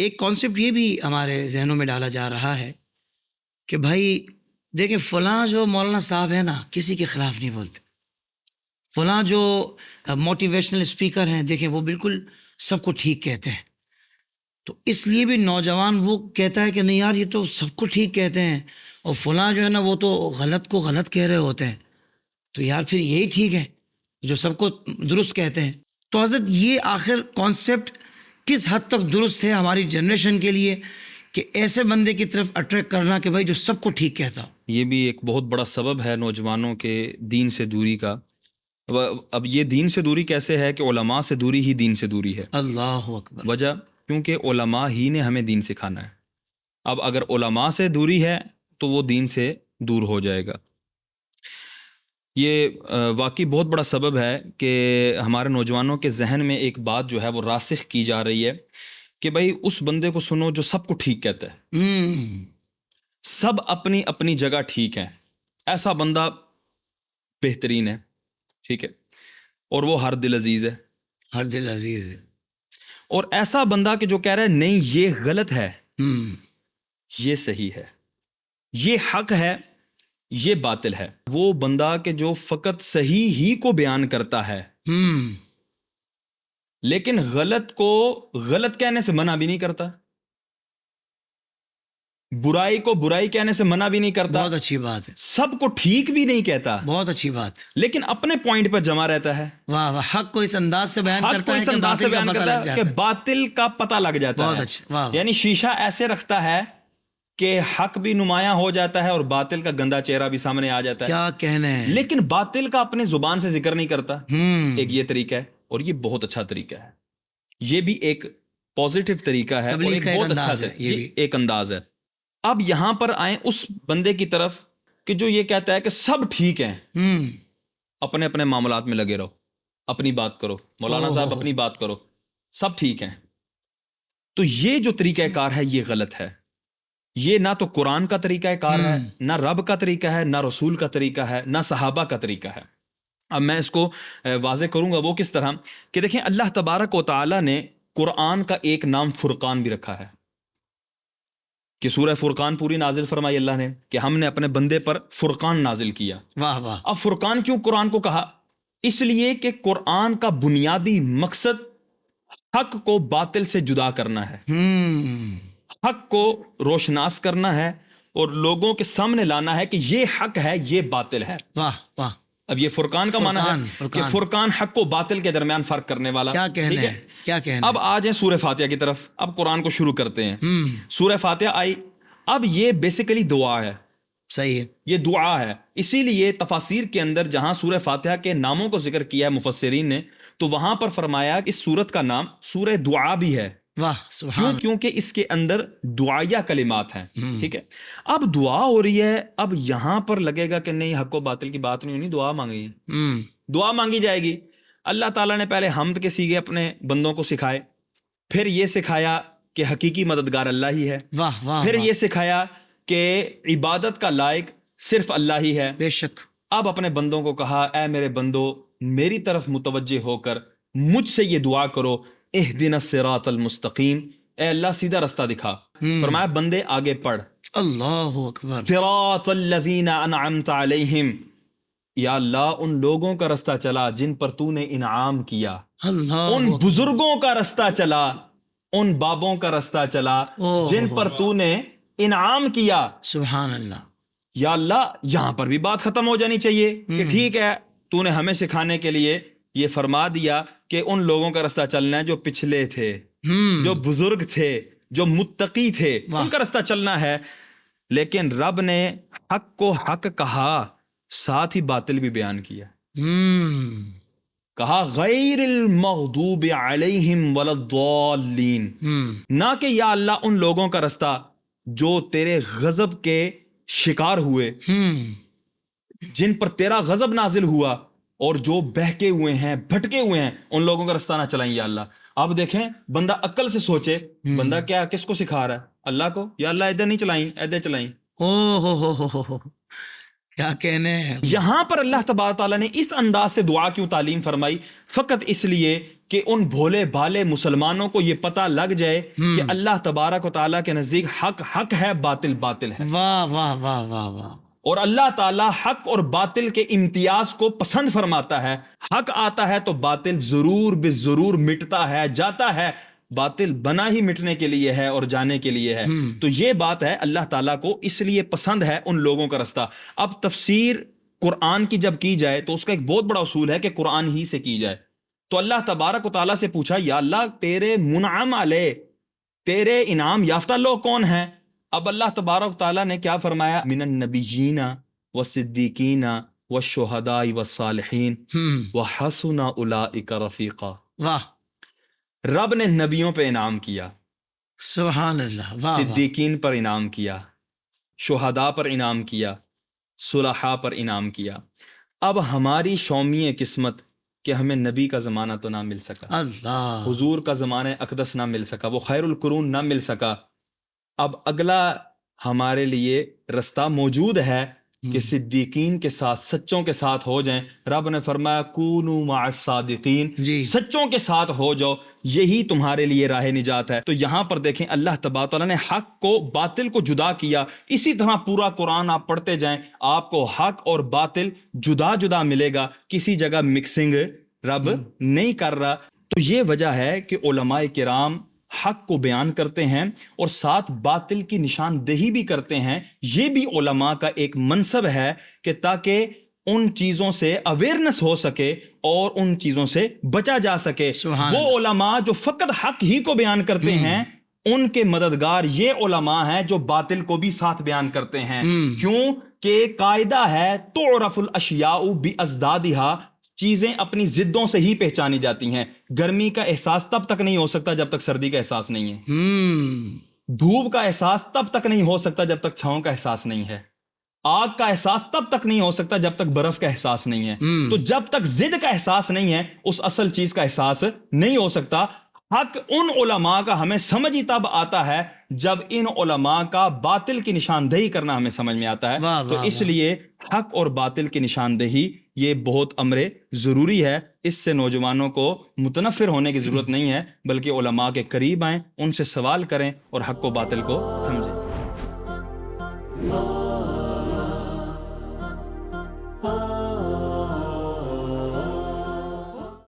ایک کانسیپٹ یہ بھی ہمارے ذہنوں میں ڈالا جا رہا ہے کہ بھائی دیکھیں فلاں جو مولانا صاحب ہیں نا کسی کے خلاف نہیں بولتے، فلاں جو موٹیویشنل اسپیکر ہیں دیکھیں وہ بالکل سب کو ٹھیک کہتے ہیں، تو اس لیے بھی نوجوان وہ کہتا ہے کہ نہیں یار یہ تو سب کو ٹھیک کہتے ہیں اور فلاں جو ہے نا وہ تو غلط کو غلط کہہ رہے ہوتے ہیں، تو یار پھر یہی ٹھیک ہے جو سب کو درست کہتے ہیں۔ تو حضرت یہ آخر کانسیپٹ کس حد تک درست ہے ہماری جنریشن کے لیے کہ ایسے بندے کی طرف اٹریکٹ کرنا کہ بھائی جو سب کو ٹھیک کہتا ہو؟ یہ بھی ایک بہت بڑا سبب ہے نوجوانوں کے دین سے دوری کا۔ اب یہ دین سے دوری کیسے ہے کہ علماء سے دوری ہی دین سے دوری ہے۔ اللہ اکبر۔ وجہ کیونکہ علماء ہی نے ہمیں دین سکھانا ہے۔ اب اگر علماء سے دوری ہے تو وہ دین سے دور ہو جائے گا۔ یہ واقعی بہت بڑا سبب ہے کہ ہمارے نوجوانوں کے ذہن میں ایک بات جو ہے وہ راسخ کی جا رہی ہے کہ بھائی اس بندے کو سنو جو سب کو ٹھیک کہتا ہے، سب اپنی اپنی جگہ ٹھیک ہیں، ایسا بندہ بہترین ہے، ٹھیک ہے، اور وہ ہر دل عزیز ہے، ہر دل عزیز ہے۔ اور ایسا بندہ کہ جو کہہ رہا ہے نہیں یہ غلط ہے، یہ صحیح ہے، یہ حق ہے، یہ باطل ہے، وہ بندہ کہ جو فقط صحیح ہی کو بیان کرتا ہے لیکن غلط کو غلط کہنے سے منع بھی نہیں کرتا، برائی کو برائی کہنے سے منع بھی نہیں کرتا، بہت اچھی بات ہے، سب کو ٹھیک بھی نہیں کہتا، بہت اچھی بات، لیکن اپنے پوائنٹ پر جمع رہتا ہے۔ واہ واہ، حق کو اس انداز سے بیان حق کرتا کو ہے اس کہ انداز سے باطل کا بیان پتہ کرتا لگ ہے جاتا کہ ہے۔ باطل کا پتہ لگ جاتا بہت ہے۔ اچھا، واہ واہ۔ یعنی شیشہ ایسے رکھتا ہے کہ حق بھی نمایاں ہو جاتا ہے اور باطل کا گندا چہرہ بھی سامنے آ جاتا ہے، کیا کہنے ہیں، لیکن باطل کا اپنے زبان سے ذکر نہیں کرتا۔ ایک یہ طریقہ ہے اور یہ بہت اچھا طریقہ ہے، یہ بھی ایک پازیٹیو طریقہ ہے اور تبلیغ ایک کا ایک بہت اچھا انداز ہے، یہ بھی ایک انداز ہے۔ اب یہاں پر آئیں اس بندے کی طرف کہ جو یہ کہتا ہے کہ سب ٹھیک ہیں، اپنے اپنے معاملات میں لگے رہو، اپنی بات کرو، مولانا صاحب اپنی بات کرو، سب ٹھیک ہیں۔ تو یہ جو طریقہ کار ہے یہ غلط ہے، یہ نہ تو قرآن کا طریقہ کار ہے، نہ رب کا طریقہ ہے، نہ رسول کا طریقہ ہے، نہ صحابہ کا طریقہ ہے۔ اب میں اس کو واضح کروں گا وہ کس طرح کہ دیکھیں اللہ تبارک و تعالی نے قرآن کا ایک نام فرقان بھی رکھا ہے کہ سورہ فرقان پوری نازل فرمائی اللہ نے کہ ہم نے اپنے بندے پر فرقان نازل کیا۔ واہ واہ۔ اب فرقان کیوں قرآن کو کہا؟ اس لیے کہ قرآن کا بنیادی مقصد حق کو باطل سے جدا کرنا ہے، حق کو روشناس کرنا ہے اور لوگوں کے سامنے لانا ہے کہ یہ حق ہے، یہ باطل ہے۔ واہ واہ۔ اب یہ فرقان کا معنی ہے کہ فرقان حق و باطل کے درمیان فرق کرنے والا۔ کیا کہنا ہے، کیا کہنا ہے۔ اب آ جائیں سورہ فاتحہ کی طرف، اب قرآن کو شروع کرتے ہیں۔ سورہ فاتحہ آئی، اب یہ بیسیکلی دعا ہے، صحیح ہے، یہ دعا ہے۔ اسی لیے تفاسیر کے اندر جہاں سورہ فاتحہ کے ناموں کو ذکر کیا ہے مفسرین نے، تو وہاں پر فرمایا اس سورت کا نام سورہ دعا بھی ہے۔ واہ سبحان۔ کیونکہ اس کے اندر دعائیہ کلمات ہیں، ٹھیک ہے۔ اب دعا ہو رہی ہے، اب یہاں پر لگے گا کہ نہیں حق و باطل کی بات نہیں ہونی، دعا مانگی ہے، دعا مانگی جائے گی۔ اللہ تعالیٰ نے پہلے حمد کے سیغے اپنے بندوں کو سکھائے، پھر یہ سکھایا کہ حقیقی مددگار اللہ ہی ہے، واہ واہ، پھر یہ سکھایا کہ عبادت کا لائق صرف اللہ ہی ہے۔ بے شک۔ اب اپنے بندوں کو کہا اے میرے بندو میری طرف متوجہ ہو کر مجھ سے یہ دعا کرو، اہدنا الصراط المستقیم، اے اللہ سیدھا رستہ دکھا۔ فرمایا بندے آگے پڑھ، اللہ اکبر، صراط الذین انعمت علیہم، یا اللہ ان لوگوں کا رستہ چلا جن پر تو نے انعام کیا، اللہ ان بزرگوں کا رستہ چلا، ان بابوں کا رستہ چلا جن پر تو نے انعام کیا۔ سبحان اللہ۔ یا اللہ یہاں پر بھی بات ختم ہو جانی چاہیے کہ ٹھیک ہے تو نے ہمیں سکھانے کے لیے یہ فرما دیا کہ ان لوگوں کا رستہ چلنا ہے جو پچھلے تھے، جو بزرگ تھے، جو متقی تھے، ان کا رستہ چلنا ہے، لیکن رب نے حق کو حق کہا، ساتھ ہی باطل بھی بیان کیا، کہا غیر المغضوب علیہم ولا الضالین، نہ کہ یا اللہ ان لوگوں کا رستہ جو تیرے غضب کے شکار ہوئے، جن پر تیرا غضب نازل ہوا اور جو بہکے ہوئے ہیں، بھٹکے ہوئے ہیں، ان لوگوں کا رستہ نہ چلائیں یا اللہ۔ اب دیکھیں بندہ عقل سے سوچے، بندہ کیا کس کو سکھا رہا ہے؟ اللہ کو، یا اللہ ادھر نہیں چلائیں، ادھر چلائیں۔ ہو کیا کہنے ہیں۔ یہاں پر اللہ تبارک تعالیٰ نے اس انداز سے دعا کیوں تعلیم فرمائی؟ فقط اس لیے کہ ان بھولے بھالے مسلمانوں کو یہ پتہ لگ جائے کہ اللہ تبارک و تعالیٰ کے نزدیک حق حق ہے، باطل باطل ہے، واہ واہ واہ واہ واہ، اور اللہ تعالیٰ حق اور باطل کے امتیاز کو پسند فرماتا ہے. حق آتا ہے تو باطل ضرور بے ضرور مٹتا ہے، جاتا ہے. باطل بنا ہی مٹنے کے لیے ہے اور جانے کے لیے ہے. تو یہ بات ہے، اللہ تعالیٰ کو اس لیے پسند ہے ان لوگوں کا رستہ. اب تفسیر قرآن کی جب کی جائے تو اس کا ایک بہت بڑا اصول ہے کہ قرآن ہی سے کی جائے. تو اللہ تبارک و تعالیٰ سے پوچھا، یا اللہ تیرے منعم علیہ، تیرے انعام یافتہ لوگ کون ہیں؟ اب اللہ تبارک و تعالیٰ نے کیا فرمایا؟ من النبیین والصدیقین والشہداء والصالحین وحسن اولئک رفیقا. واہ، رب نے نبیوں پہ انعام کیا، سبحان اللہ، واہ واہ، صدیقین پر انعام کیا، شہداء پر انعام کیا، صلحاء پر انعام کیا. اب ہماری شومی قسمت کہ ہمیں نبی کا زمانہ تو نہ مل سکا، اللہ، حضور کا زمانہ اقدس نہ مل سکا، وہ خیر القرون نہ مل سکا. اب اگلا ہمارے لیے رستہ موجود ہے کہ صدیقین کے ساتھ، سچوں کے ساتھ ہو جائیں. رب نے فرمایا کونوا مع الصادقین، جی، سچوں کے ساتھ ہو جاؤ، یہی تمہارے لیے راہ نجات ہے. تو یہاں پر دیکھیں اللہ تبارک تعالیٰ نے حق کو باطل کو جدا کیا. اسی طرح پورا قرآن آپ پڑھتے جائیں، آپ کو حق اور باطل جدا جدا ملے گا، کسی جگہ مکسنگ رب نہیں کر رہا. تو یہ وجہ ہے کہ علماء کرام حق کو بیان کرتے ہیں اور ساتھ باطل کی نشاندہی بھی کرتے ہیں. یہ بھی علماء کا ایک منصب ہے کہ تاکہ ان چیزوں سے اویئرنس ہو سکے اور ان چیزوں سے بچا جا سکے. وہ علماء جو فقط حق ہی کو بیان کرتے ہیں، ان کے مددگار یہ علماء ہیں جو باطل کو بھی ساتھ بیان کرتے ہیں. کیوں کہ قاعدہ ہے تعرف الاشیاء بازدادها، چیزیں اپنی ضدوں سے ہی پہچانی جاتی ہیں. گرمی کا احساس تب تک نہیں ہو سکتا جب تک سردی کا احساس نہیں ہے. دھوپ کا احساس تب تک نہیں ہو سکتا جب تک چھاؤں کا احساس نہیں ہے. آگ کا احساس تب تک نہیں ہو سکتا جب تک برف کا احساس نہیں ہے. تو جب تک ضد کا احساس نہیں ہے اس اصل چیز کا احساس نہیں ہو سکتا. حق ان علماء کا ہمیں سمجھ ہی تب آتا ہے جب ان علماء کا باطل کی نشاندہی کرنا ہمیں سمجھ میں آتا ہے. تو اس لیے حق اور باطل کی نشاندہی یہ بہت امر ضروری ہے. اس سے نوجوانوں کو متنفر ہونے کی ضرورت نہیں ہے، بلکہ علماء کے قریب آئیں، ان سے سوال کریں اور حق و باطل کو سمجھیں.